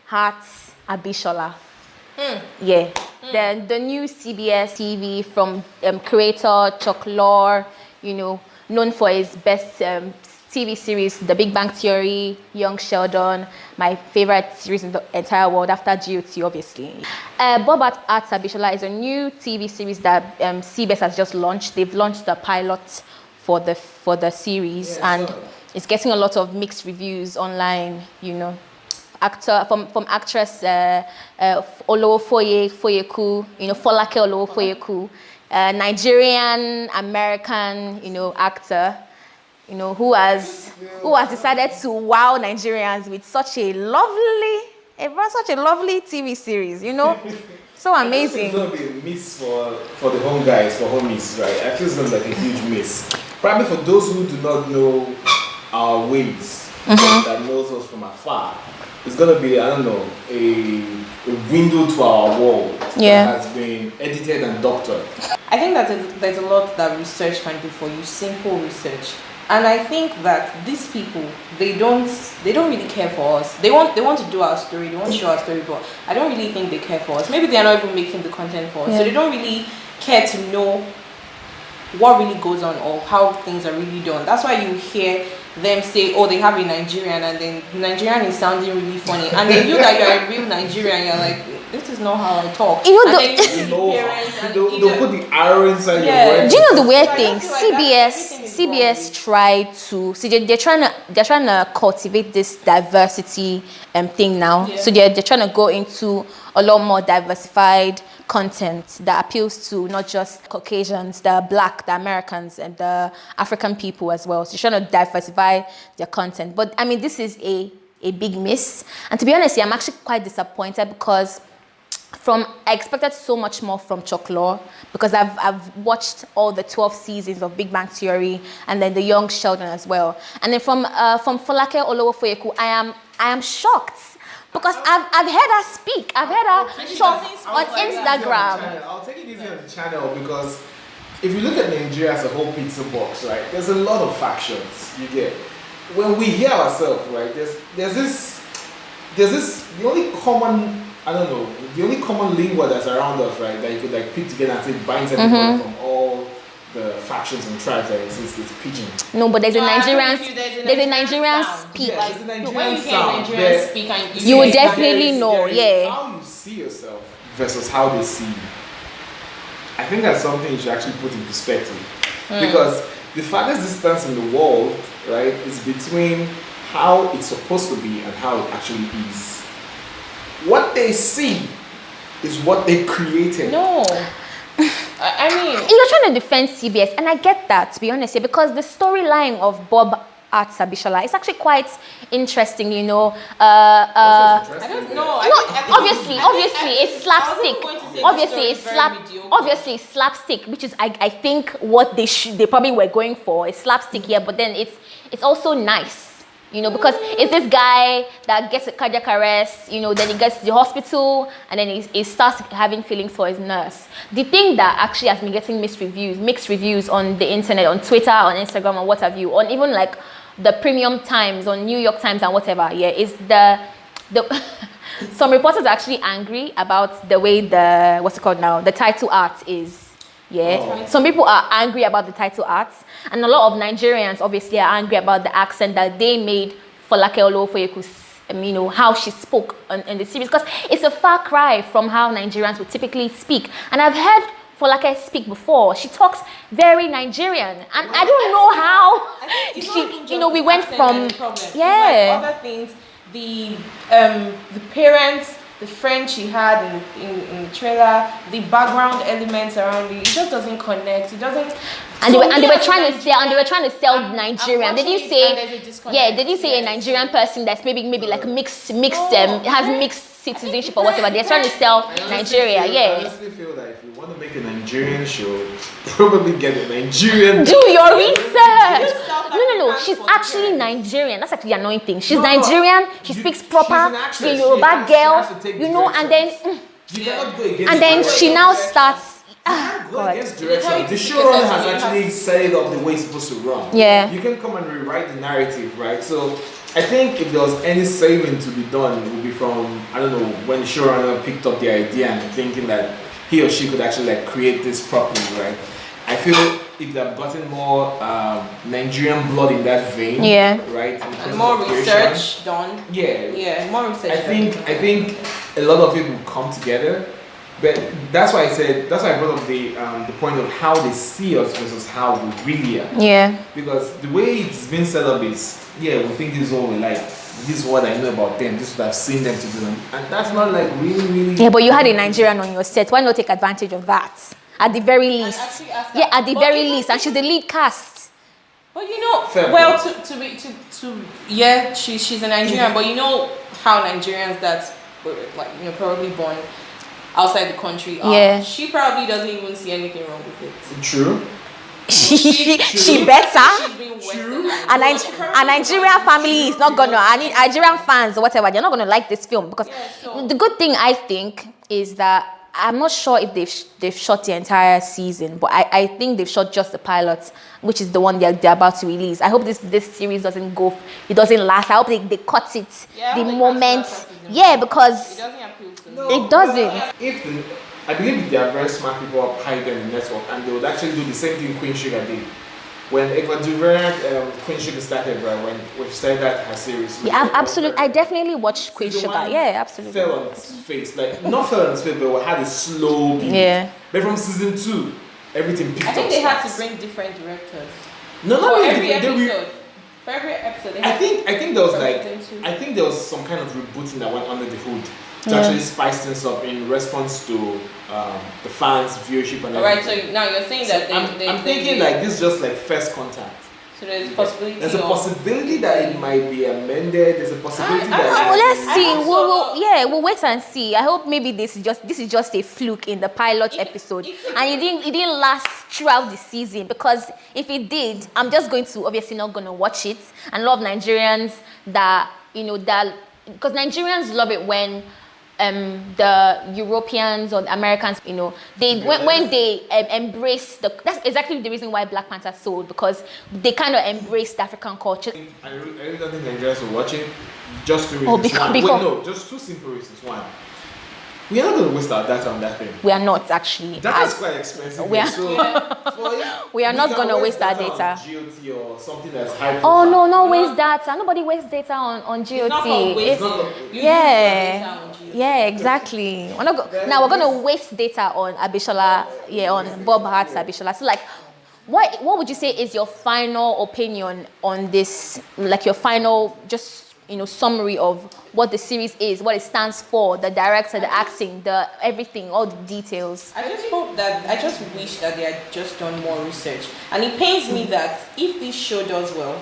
Heart Abishola. Yeah. Then the new CBS TV from creator Chuck Lorre, known for his best TV series, The Big Bang Theory, Young Sheldon, my favorite series in the entire world after GOT, obviously. Bob Heart Abishola is a new TV series that CBS has just launched. They've launched the pilot for the series, and it's getting a lot of mixed reviews online. Actor from actress Olowofoye Foyeku, Folake Olowofoyeku, Nigerian American, actor, who has decided to wow Nigerians with such a lovely TV series, so amazing. It's going to be a miss for the home guys, for homies, right? I feel it's going to be like a huge miss. Probably for those who do not know our ways, that knows us from afar. It's going to be, I don't know, a window to our world that has been edited and doctored. I think that there's a lot that research can do for you, simple research. And I think that these people, they don't really care for us. They want to do our story, they want to show our story, but I don't really think they care for us. Maybe they're not even making the content for us. So they don't really care to know what really goes on or how things are really done. That's why you hear them say, oh, they have a Nigerian, and then Nigerian is sounding really funny, and then you that you're a real Nigerian, you're like, this is not how I talk. They'll put the arrow inside your word. Do you know the weird thing? CBS tried to they're trying to cultivate this diversity thing now. So they're trying to go into a lot more diversified content that appeals to not just Caucasians, the Black, the Americans, and the African people as well. So they're trying to diversify their content. But I mean, this is a big miss. And to be honest, I'm actually quite disappointed because I expected so much more from Chuck Lorre, because I've watched all the 12 seasons of Big Bang Theory and then the Young Sheldon as well. And then from Folake Olowofoyeku, I am shocked. Because I've heard her speak. I've heard her talk on Instagram. I'll take it easy on the channel, because if you look at Nigeria as a whole pizza box, right, there's a lot of factions. You get, when we hear ourselves, right, there's this the only common, I don't know, the only common lingua that's around us, right, that you could like pick together and say binds everybody from all the factions and tribes that exist, is pidgin. No, but there's a Nigerian speak. Yes, there's a Nigerian when you sound. hear Nigerian speak, and you would definitely know, how you see yourself versus how they see you. I think that's something you should actually put in perspective. Because the farthest distance in the world, right, is between how it's supposed to be and how it actually is. What they see is what they created. No. I mean, you're trying to defend CBS, and I get that, to be honest, because the storyline of Bob Heart Abishola is actually quite interesting, I don't know. Obviously, it's slapstick. Obviously, it's slapstick, which is I think what they probably were going for is slapstick here, but then it's also nice. Because it's this guy that gets a cardiac arrest, then he gets to the hospital, and then he starts having feelings for his nurse. The thing that actually has been getting mixed reviews on the internet, on Twitter, on Instagram, or what have you, on even like the Premium Times, on New York Times and whatever, is the some reporters are actually angry about the way the title art is. Some people are angry about the title art, and a lot of Nigerians obviously are angry about the accent that they made for Folake Olowofoyeku, how she spoke in the series, because it's a far cry from how Nigerians would typically speak. And I've heard Folake speak before. She talks very Nigerian, and I don't know how we went from like other things, the parents, the friend she had in the trailer, the background elements around it just doesn't connect. It doesn't. And they were trying to sell Nigerian. Did you say a Nigerian person that's maybe like mixed has mixed citizenship or whatever? They're trying to sell Nigeria. I honestly feel that if you want to make a Nigerian show, probably get a Nigerian. Do your research. No. She's actually Nigerian. That's actually the annoying thing. She's Nigerian. She speaks proper. She's a Yoruba girl. And then she now starts. Against direction. The showrunner has actually set it up the way it's supposed to run. Yeah. You can come and rewrite the narrative, right? So I think if there was any saving to be done, it would be from, I don't know, when the showrunner picked up the idea and thinking that he or she could actually like create this properly, right? I feel if they've gotten more Nigerian blood in that vein, right? And more research done. Yeah, more research. I think a lot of it will come together. But that's why I brought up the point of how they see us versus how we really are. Yeah. Because the way it's been set up is, we think this is what we like. This is what I know about them. This is what I've seen them to do. And that's not like really. Yeah, but you had a Nigerian on your set. Why not take advantage of that? At the very least. At the very least. And she's the lead cast. But you know, she's a Nigerian, but you know how Nigerians that were like, probably born outside the country are. She probably doesn't even see anything wrong with it. True. She better. True. A Nigerian family is not gonna. Nigerian fans or whatever, they're not gonna like this film because the good thing I think is that I'm not sure if they've shot the entire season, but I think they've shot just the pilot, which is the one they're about to release. I hope this series doesn't last. I hope they cut it the moment. Because it doesn't. I believe there are very smart people up high there in the network, and they would actually do the same thing Queen Sugar did. When Eva DuVernay, Queen Sugar started, right? When she started her series. Yeah, absolutely. I definitely watched Queen Sugar. Yeah, absolutely. Fell on its face, not fell on its face, but had a slow beat. Yeah. But from season 2, everything picked up. I think they had to bring different directors. No, not every episode. For every episode, I think there was some kind of rebooting that went under the hood to actually spice things up in response to the fans' viewership and everything. Alright, so now you're saying that I'm thinking like this is just like first contact. So there's a possibility. There's a possibility that it might be amended. There's a possibility let's see. We'll wait and see. I hope maybe this is just a fluke in the pilot episode, and it didn't last throughout the season. Because if it did, I'm just obviously not gonna watch it. And a lot of Nigerians because Nigerians love it when the Europeans or the Americans, when they embrace that's exactly the reason why Black Panther sold, because they kind of embrace the African culture. I really don't think Nigerians will watch it. Just two reasons. Just two simple reasons. One, we are not going to waste our data on that thing. We are not actually. Data is quite expensive. We are not going to waste our data. GOT or something that's high. Oh no, not waste data. Nobody wastes data on GOT. Yeah, exactly. We're going to waste data on Abishola. On Bob Hart's Abishola. So what would you say is your final opinion on this? Like your final summary of what the series is, what it stands for, the director, the acting, the everything, all the details. I just wish that they had just done more research. And it pains me that if this show does well,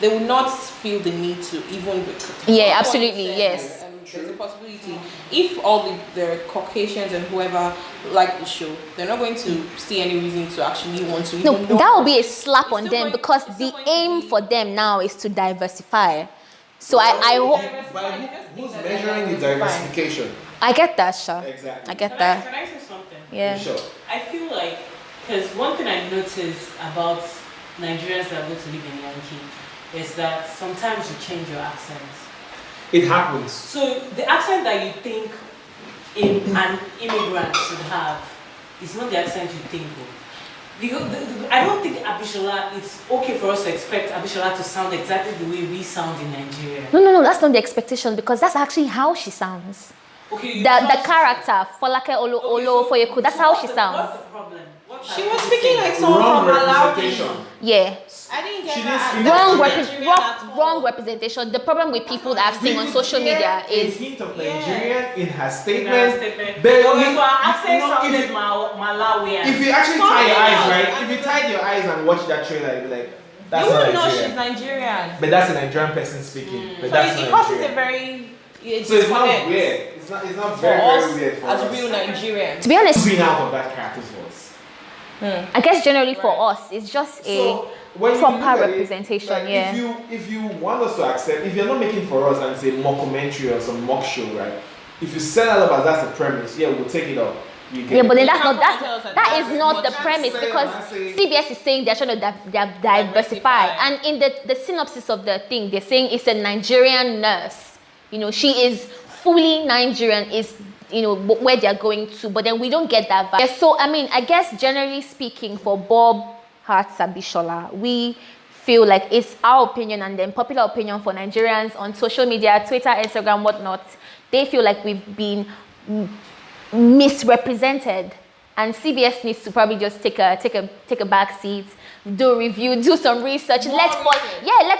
they will not feel the need to even. Yeah, absolutely, yes. There's a possibility if all the Caucasians and whoever like the show, they're not going to see any reason to actually want to. No, that will be a slap on them because the aim for them now is to diversify. So I hope. Who's measuring the diversification? I get that, Sha. Exactly. I get that. Can I say something? Yeah. Sure. I feel like, because one thing I noticed about Nigerians that go to live in Yankee is that sometimes you change your accents. It happens. So the accent that you think an immigrant should have is not the accent you think of. I don't think Abishola, it's okay for us to expect Abishola to sound exactly the way we sound in Nigeria. No, that's not the expectation because that's actually how she sounds. Okay, the character, Folake Olo Foyeku, that's how she sounds. What's the problem? She was speaking like someone from Malawi. Yeah. I didn't get that. Wrong representation. The problem with people that I've seen on social media is a hint of Nigerian in her statement. If you actually tie your eyes, right? If you tied your eyes and watch that trailer, you'd be like, that's you not wouldn't know Nigerian. she's Nigerian. But that's a Nigerian person speaking. But that's not Because Nigerian. it's a very So it's not weird. It's not very weird for us. As real Nigerians. to be honest, Being out of that character's voice. I guess generally for us it's just when you look proper at it, representation. like, if you want us to accept, if you're not making for us and say mockumentary or some mock show, right? If you set it up as that's the premise, we'll take it up. You Yeah, get but then You that's can't not come and tell us that that is that's not what the you premise say, because I say- CBS is saying they're trying to diversify, and in the synopsis of the thing, they're saying it's a Nigerian nurse. You know, she is fully Nigerian. Is where they're going to, but then we don't get that vibe. So I mean, I guess generally speaking, for Bob Heart Abishola, we feel like it's our opinion and then popular opinion for Nigerians on social media, Twitter, Instagram, whatnot. They feel like we've been misrepresented, and CBS needs to probably just take a back seat, do a review, do some research. Let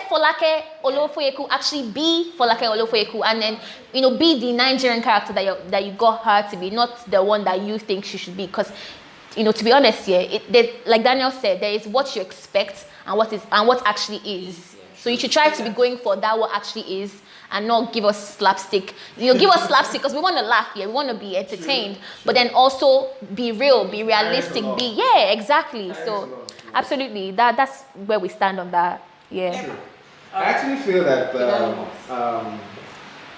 Folake Olofoyeku actually be Folake Olofoyeku, and then be the Nigerian character that you got her to be, not the one that you think she should be. Because to be honest here, like Daniel said, there is what you expect and what actually is. So you should try to be going for that what actually is, and not give us slapstick. Give us slapstick because we want to laugh here, we want to be entertained, but then also be real, be realistic, exactly. So absolutely, that's where we stand on that. Yeah. True. I actually feel that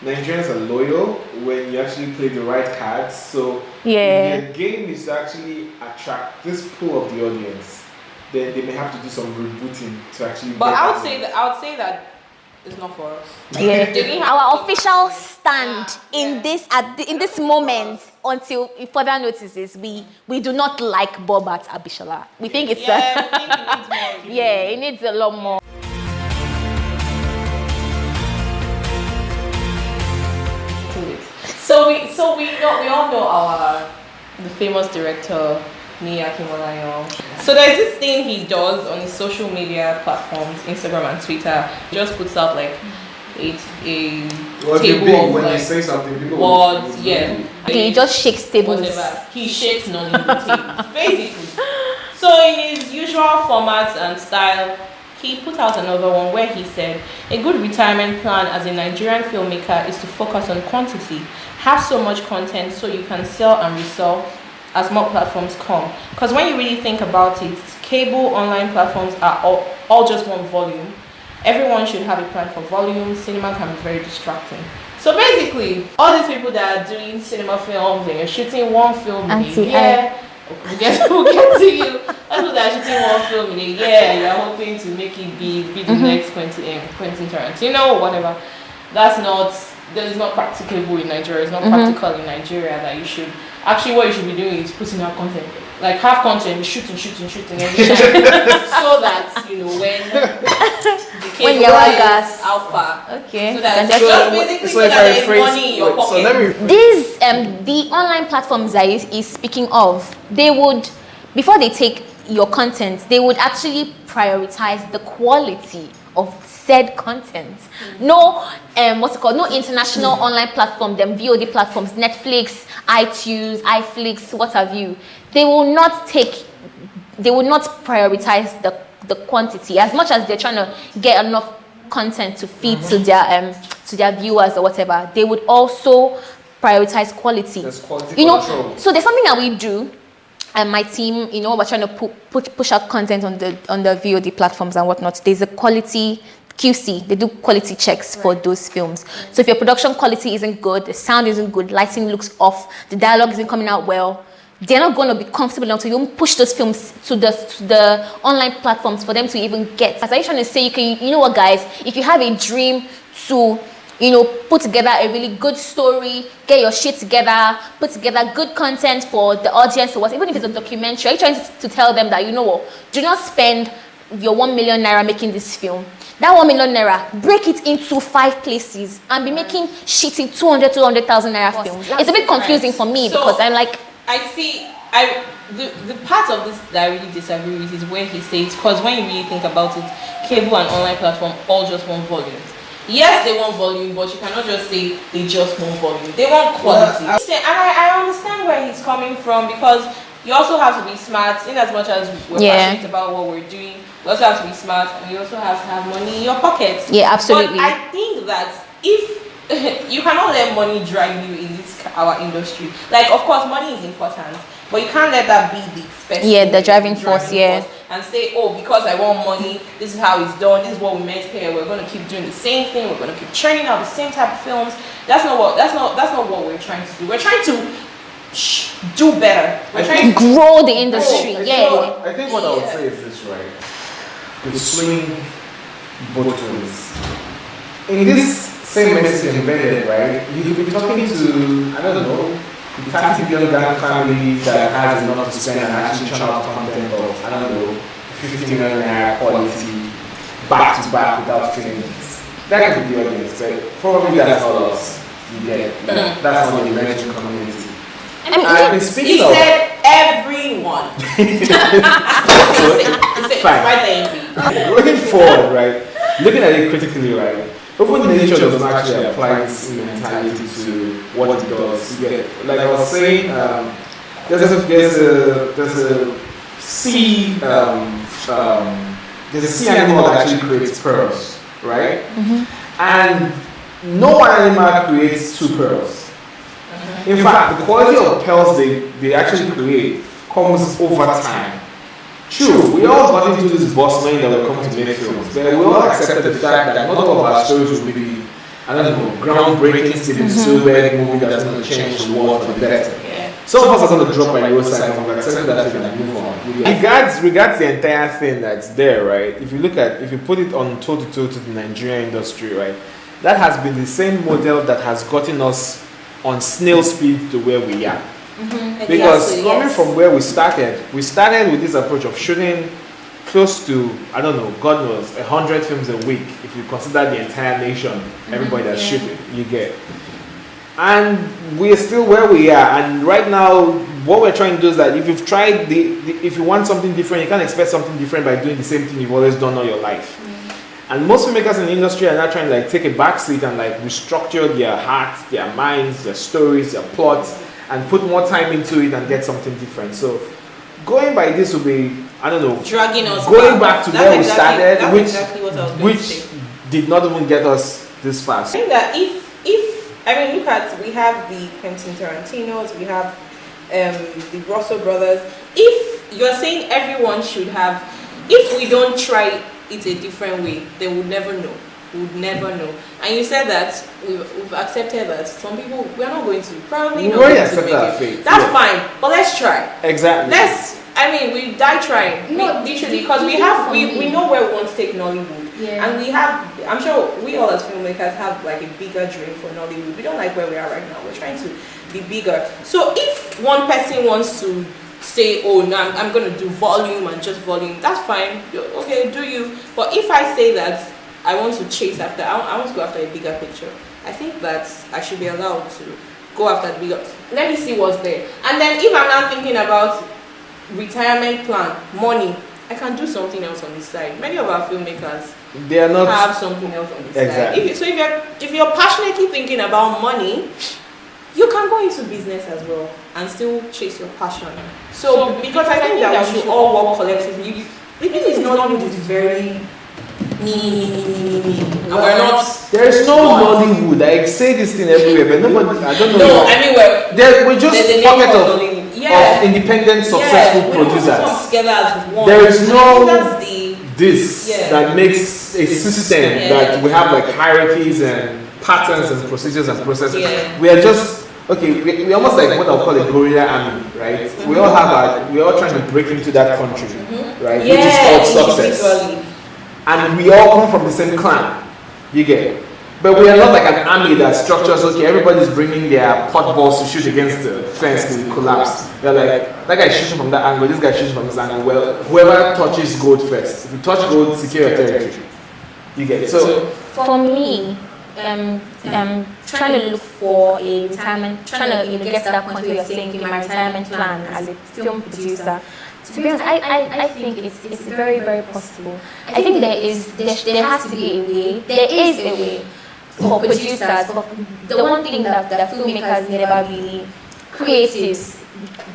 Nigerians are loyal when you actually play the right cards. So if your game is to actually attract this pool of the audience, then they may have to do some rebooting to actually. But I would say that it's not for us. Yeah. Our official stand in this moment until further notices, we do not like Bob at Abishola. We think it's it needs a lot more. So we all know the famous director Mia Kimolayo. So there's this thing he does on his social media platforms, Instagram and Twitter. He just puts out like a table of when like you say something, people words, Okay, he just shakes tables. Whatever. He shakes non-living tables, basically. So in his usual format and style, he put out another one where he said, a good retirement plan as a Nigerian filmmaker is to focus on quantity. Have so much content so you can sell and resell as more platforms come. Because when you really think about it, cable online platforms are all just one volume. Everyone should have a plan for volume. Cinema can be very distracting. So basically, all these people that are doing cinema films, they're shooting one film in a year. We'll get to you. That's what they're shooting one film in a year. You're hoping to make it be the next Quentin Tarantino, whatever. That is not practicable in Nigeria. It's not practical in Nigeria that you should. Actually, what you should be doing is putting out content. Like, have content, shooting every time. So that, when you're gas alpha. Okay. So that just basically so that there is money in your pocket. These the online platforms that is speaking of, they would, before they take your content, they would actually prioritize the quality of said content. No, no international online platform, them VOD platforms, Netflix, iTunes, iFlix, what have you. They will not prioritize the quantity as much as they're trying to get enough content to feed to their viewers or whatever. They would also prioritize quality. There's quality control. So there's something that we do. And my team, we're trying to push out content on the VOD platforms and whatnot. There's a quality QC. They do quality checks for those films. So if your production quality isn't good, the sound isn't good, lighting looks off, the dialogue isn't coming out well, they're not going to be comfortable enough to even push those films to the online platforms for them to even get. As I'm trying to say, you know what, guys? If you have a dream to put together a really good story, get your shit together, put together good content for the audience or what, even if it's a documentary, are you trying to tell them that, do not spend your 1 million naira making this film. That 1 million naira, break it into 5 places and be making shitty 200,000 naira films. It's a bit confusing for me because I'm like, the part of this that I really disagree with is where he says, because when you really think about it, cable and online platform all just want volume. Yes, they want volume, but you cannot just say they just want volume. They want quality. And I understand where he's coming from, because you also have to be smart. In as much as we're passionate about what we're doing, we also have to be smart, and you also have to have money in your pocket. Yeah, absolutely. But I think that if you cannot let money drive you in our industry, like, of course money is important, but you can't let that be the first the driving force, and say, oh, because I want money, this is how it's done, this is what we meant here, we're going to keep doing the same thing, we're going to keep churning out the same type of films. That's not what we're trying to do. We're trying to do better. We're trying to grow the industry. Yeah. I think what I would say is this, right? We swing both ways. In this same message embedded, right? You could be talking to, I don't know, the 30 billion Ghana family that has enough to spend and actually churn out content of, I don't know, 50 million naira quality back to back without feelings. That could be the audience, but probably that's not us. You get it. That's not the emerging community. And speaking he of, said everyone. He said fine. right there. Going forward, right? Looking at it critically, right? Open nature does not actually apply this mentality to what it does. You get it? Like I was saying, there's a sea animal that actually creates pearls, right? And no one animal creates two pearls. In fact, the quality of pearls they actually create comes over time. True, we all got into this boss knowing that we come to make films, but we all accepted the fact that not all of our stories will be, I don't know, groundbreaking Steven Spielberg movie that's going to change the world for the better. Some of us are going to drop by the roadside and we'll accept that thing and move on. Regards the entire thing that's there, right? If you put it on toe to toe to the Nigerian industry, right? That has been the same model that has gotten us on snail speed to where we are. Because coming from where we started with this approach of shooting close to, I don't know, God knows, 100 films a week if you consider the entire nation, everybody that's shooting, you get. And we're still where we are. And right now, what we're trying to do is that if you've tried if you want something different, you can't expect something different by doing the same thing you've always done all your life. And most filmmakers in the industry are now trying to take a backseat and restructure their hearts, their minds, their stories, their plots, and put more time into it and get something different. So going by this will be, I don't know, dragging us going back to where we started, which did not even get us this far. I think that look at, we have the Quentin Tarantinos, we have the Russell brothers. If you're saying everyone should have, if we don't try it a different way, then we'll never know. We would never know. And you said that we've accepted that some people, we're not going to, probably not going to make it. That's fine, but let's try. Exactly. We die trying. Literally, because we know where we want to take Nollywood. Yeah. And we have, I'm sure we all as filmmakers have a bigger dream for Nollywood. We don't like where we are right now. We're trying to be bigger. So if one person wants to say, oh no, I'm going to do volume and just volume, that's fine. Okay, do you. But if I say that I want to chase after, I want to go after a bigger picture, I think that I should be allowed to go after the bigger. Let me see what's there. And then if I'm not thinking about retirement plan, money, I can do something else on the side. Many of our filmmakers have something else on the side. If you're passionately thinking about money, you can go into business as well and still chase your passion. So because I think that we should all work collectively. The thing is, Nollywood is very and we're not. There's no Nollywood. I say this thing everywhere, but nobody. I don't know. No, I mean we're just a pocket of independent, successful producers. Together as one. There is no that makes a system that we have hierarchies and patterns and procedures and processes. We are just we almost what I'll call a guerrilla army, right? We all trying to break into that country, right? Which is called success. And we all come from the same clan. You get it? But we are not like an army that structures, everybody's bringing their pot balls to shoot against the fence to collapse. They're like, that guy shooting from that angle, this guy shooting from this angle. Well, whoever touches gold first. If you touch gold, secure your territory. You get it? So, for me, trying to look for a retirement, trying to get to that point where you're saying, my retirement plan as a film producer. To be honest, I think it's very, very possible. I think there has to be a way. There is a way for producers. But the one thing that filmmakers never really, creatives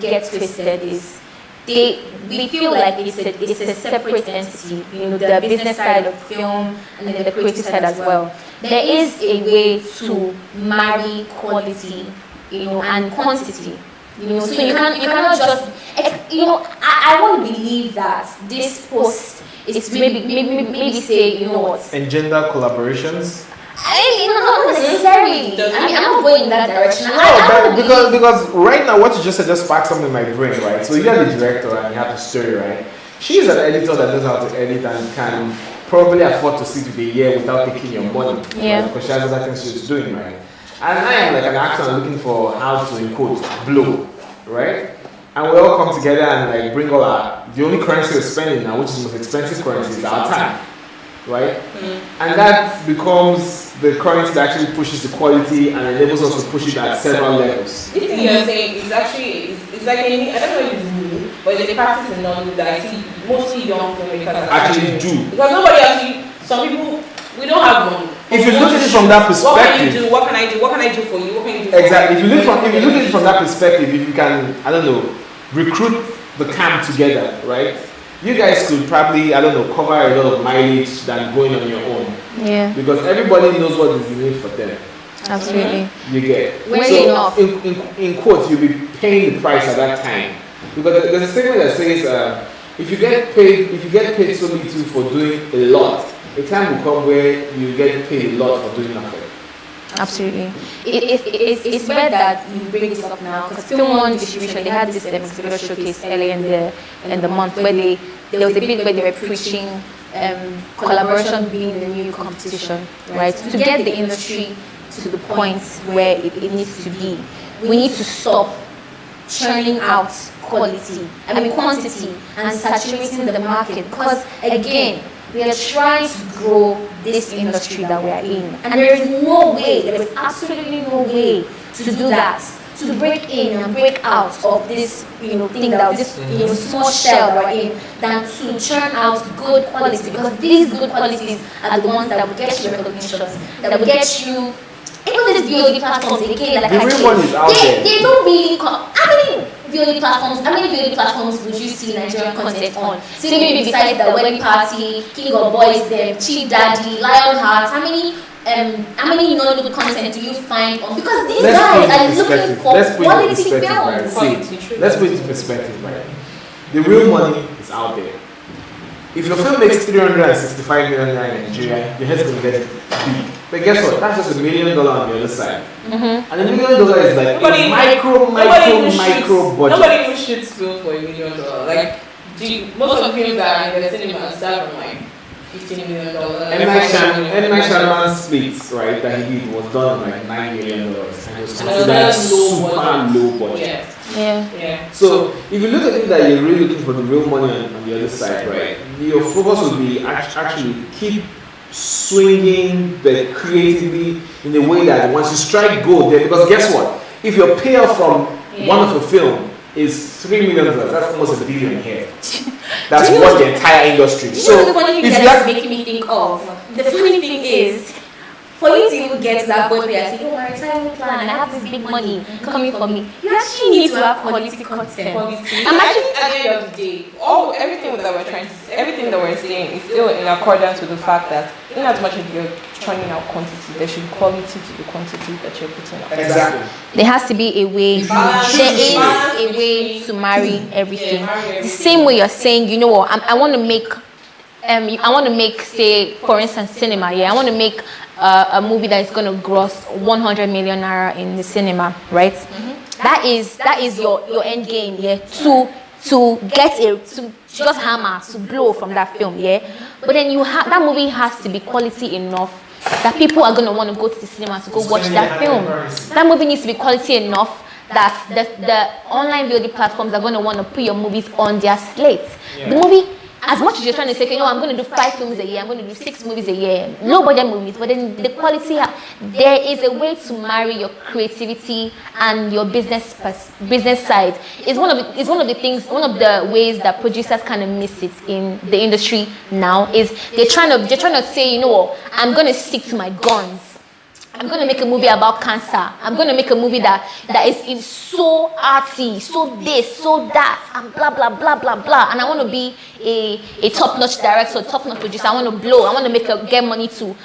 get twisted is we feel like it's a separate entity. The business side of film and then the creative side as well. There is a way to marry quality, and quantity. So you cannot just, I want to believe that this post is maybe say, engender collaborations. Not necessarily. I mean, I'm not going in that direction. No, because right now what you just said just sparked something in my brain, right? So you're the director and you have the story, right? She's an editor that knows how to edit and can probably afford to sit with a year without taking your money. Yeah. Right? Because she has other things she's doing, right? And I am like an actor looking for how to, in quotes, blow, right? And we all come together and like bring all the only currency we're spending now, which is the most expensive currency, is our time, right? And that becomes the currency that actually pushes the quality and enables us to push it at several levels. This thing you're saying is actually, it's like I don't know if it's new, but it's a practice in Nollywood that I see mostly young filmmakers Actually do. Because nobody actually, some people, we don't have money. If you look at it from that perspective, what can you do? What can I do? What can I do for you? What can you do? Exactly. If you look at it from that perspective, if you can, I don't know, recruit the camp together, right? You guys could probably, I don't know, cover a lot of mileage than going on your own. Yeah. Because everybody knows what is in it for them. Absolutely. You get. Weirdly enough. In quotes, you'll be paying the price at that time. Because there's a statement that says, if you get paid so little for doing a lot, a time will come where you get paid a lot for doing nothing. Absolutely. It's weird that you bring this up now because Film One Distribution, they had this exhibitor showcase earlier in the month where there was a bit where they were preaching collaboration being the new competition, right? To get the industry to the point where it needs to be, we need to stop churning out quantity and saturating the market because again, we are trying to grow this industry that we are in, and there is absolutely no way to do that, to break in and break out of this, thing that this, small shell that we're in, than to churn out good quality, because these good qualities are the ones that will get you recognition, that will get you. Even these VOD platforms, again, like the real one is out there. They don't really how many VOD platforms would you see Nigerian content on? So maybe besides the Wedding Party, King of Boys, the Chief Daddy, Lionheart, how many non-good content do you find on? Because these guys are looking for quality films. Right? Let's put it in perspective, right? The real money is out there. If your film makes 365 million in Nigeria, your head's going to get big. But guess what? That's just $1 million on the other side. And $1 million is like a micro budget. Nobody even shoots film for $1 million. Like, most of the films that are in the cinema start from like $15 million. M. Night Shyamalan's Split, right, that he did was done on like $9 million. And it was considered super low budget. Yeah. So if you look at it that you're really looking for the real money on the other side, right, your focus will be actually keep swinging but creatively in a way that once you strike gold there, because guess what? If your payoff from one of a film is $3 million, that's almost $1 billion here. That's what the entire industry. So the funny thing that's making me think of, the funny thing is, for you to even get to that point where I say, my retirement plan, and I have this big money coming for me, you actually need to have quality content. I'm actually, at the end of the day, everything that we're saying is still in accordance with the fact that in as much as you're churning out quantity, there should be quality to the quantity that you're putting out. Exactly. There has to be a way. There is a way to marry everything. The same way you're saying, you know what? I want to make, say, for instance, cinema. Yeah, I want to make a movie that is going to gross 100 million naira in the cinema, right? That is your end game, yeah. To just hammer, to blow from that film, yeah. But then that movie has to be quality enough that people are going to want to go to the cinema to go watch that film. That movie needs to be quality enough that the online VOD platforms are going to want to put your movies on their slate. Yeah. The movie, as much as you're trying to say, I'm going to do 5 films a year, I'm going to do 6 movies a year, low budget movies, but then the quality, there is a way to marry your creativity and your business side. It's one of the ways that producers kind of miss it in the industry now, is they're trying to say, you know what, I'm going to stick to my guns. I'm going to make a movie about cancer. I'm going to make a movie that is so arty, so this, so that, and blah, blah, blah, blah, blah. And I want to be a top-notch director, top-notch producer. I want to blow. I want to get money to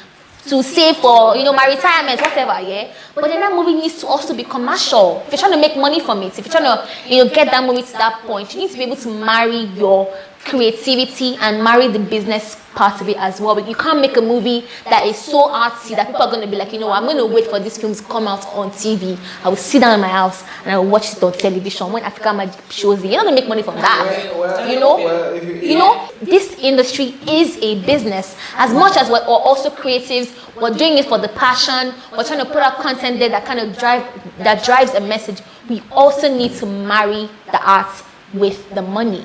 save for, my retirement, whatever, yeah? But then that movie needs to also be commercial. If you're trying to make money from it, if you're trying to, get that movie to that point, you need to be able to marry your creativity and marry the business part of it as well. But you can't make a movie that is so artsy that people are going to be like, I'm going to wait for this film to come out on TV. I will sit down in my house and I will watch it on television when African Magic shows it. You're not going to make money from that. This industry is a business. As much as we're also creatives, we're doing it for the passion. We're trying to put out content there that kind of drives a message. We also need to marry the art with the money.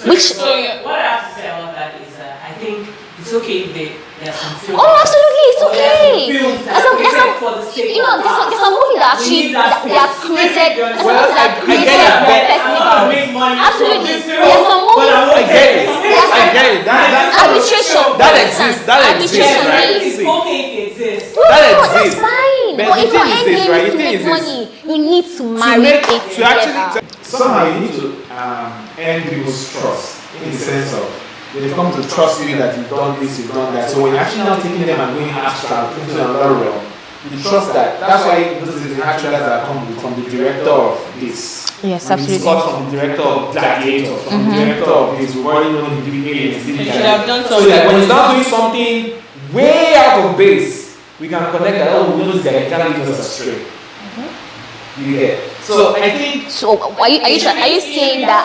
What I have to say about that is I think it's okay if there's some film. Oh, absolutely, it's okay. There's some movie that actually they are created. Absolutely, there's some movies. I get it. Arbitration. That exists, right? It's okay if it exists. That's fine. But if your end game is to make money, you need to marry it together. Somehow you need to earn people's trust in the sense of they've come to trust you that you've done this, you've done that. So when you're actually now taking them and going abstract into another realm, you trust that. That's why this is the actual that come from the director of this. Yes, absolutely. From the director of Gladiator, from the director of this. We've already known the big aliens. So that when he's now doing something way out of base, we can connect that. Oh, we know this guy can't lead us astray. You get. So I think. So are you saying that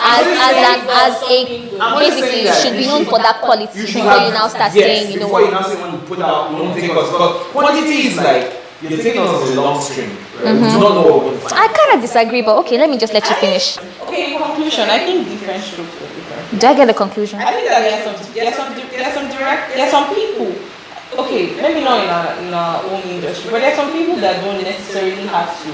basically you should be known for that quality before you now start saying before you now say when you put out, you don't take us, because quantity is like you're taking us on a long string. Right? We do not know what we're going to find. I kind of disagree, but okay, let me just let you finish. Okay, in conclusion, I think different strokes are different. Do I get the conclusion? I think that there's some people. Okay, maybe not in our own industry, but there's some people that don't necessarily have to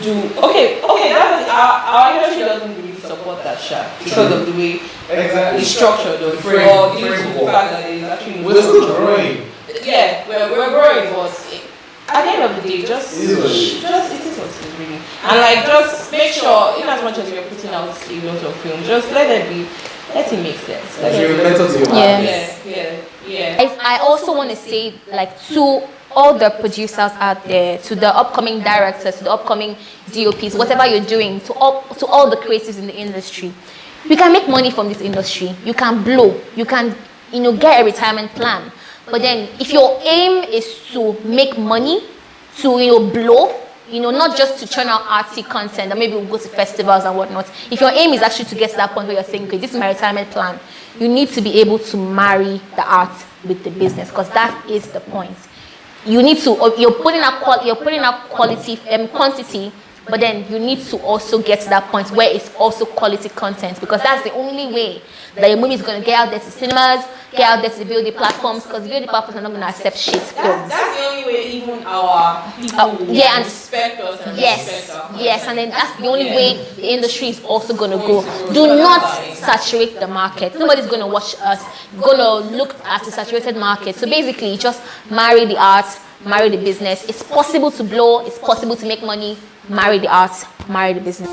do. Okay. Our industry doesn't really support that shot because of the way it's structured, or due to the fact that it's actually we're still growing. Yeah, we're growing, but at the end of the day, just it is what it is really. And like, just make sure, in as much as you're putting out a lot of film, just let it make sense. Yeah. I also want to say, like, to all the producers out there, to the upcoming directors, to the upcoming DOPs, whatever you're doing, to all the creatives in the industry, you can make money from this industry. You can blow. You can, get a retirement plan. But then, if your aim is to make money, to blow, not just to churn out artsy content, and maybe we'll go to festivals and whatnot. If your aim is actually to get to that point where you're saying, okay, this is my retirement plan, you need to be able to marry the art with the business, because that is the point. You need to, you're putting out quality, quantity, but then you need to also get to that point where it's also quality content, because that's the only way that your movie is going to get out there to cinemas, get out there to the VOD platforms, because VOD platforms are not going to accept shit films. That's the only way even our people respect us and respect our content. Yes, and then that's the only way the industry is also going to go. Do not saturate the market. Nobody's going to watch us, going to look at the saturated market. So basically, just marry the art, marry the business. It's possible to blow, it's possible to make money. Marry the art, marry the business.